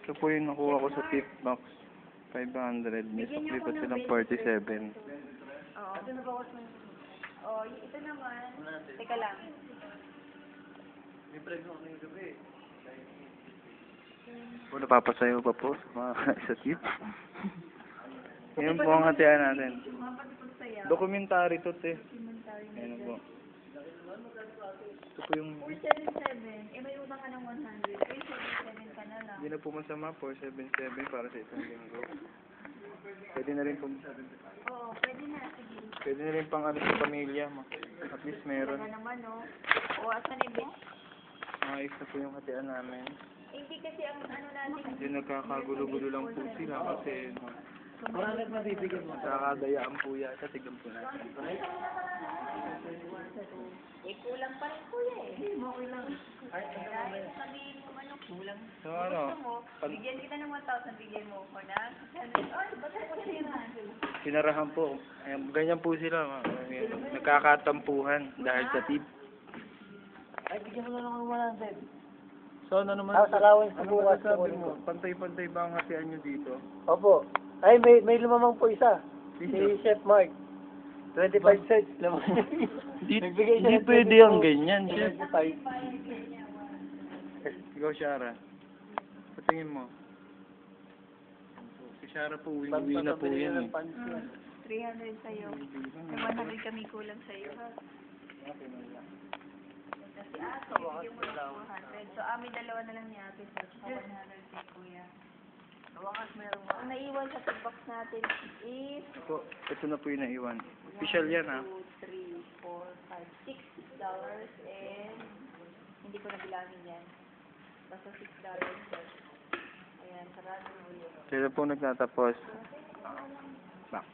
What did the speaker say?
Ito po yung nakuha ko sa tip box. 500. May sukli pa silang 47. Oo. Oh, ito naman. Teka lang. Po, napapasayo pa po sa mga sa tip. Yan po ang hatian natin. Dokumentary to, te. Ayan po. Ito po yung... 477. May utang ka ng 100. 477 ka na lang. Hindi na po masama, 477 para sa isang linggo. Pwede na rin po. Oo, pwede na. Sige. Pwede na rin pang ano sa pamilya. At least meron. Wala naman, no? O, asan ibig? Ayos na po yung hatian namin. Hindi kasi ang ano natin. Hindi nagkakagulo-gulo lang po sila kasi nakakadayaan po yata. Tignan po natin. Kulang pa rin kuya eh. Okay lang. Dahil sabihin mo ano, kulang. So ano? Bigyan kita ng 1,000, bigyan mo ko na. Ay, basta ko na yun. Sinarahan po. Ayan, ganyan po sila. Nagkakatampuhan dahil sa tip. Ay, bigyan mo na lang ng 100. So ano naman? Alawan sa Ano bukas. masasabi mo? Pantay-pantay ba ang hatian nyo dito? Opo. Ay, may lumamang po isa. Si Sino? Chef Mark. 25 cents lamang. Nagbigay siya Hindi ng pwede 22. ang ganyan, chef. 25. Ikaw, Shara. Patingin mo. Si Shara po, uwi na po yan eh. 300 sa'yo. May 100 kami kulang sa'yo, ha? Kasi aso, bigyan mo ng 200. So, amin dalawa na lang ni ate. So, 100 kay kuya. Ang naiwan sa tip box natin is Ito na po yung naiwan. Official yan, ha? 2, 3, 4, 5, $6 and hindi ko nabilangin yan. Basta $6. Ayan, sarado mo yun. Sila po nagtatapos. Back.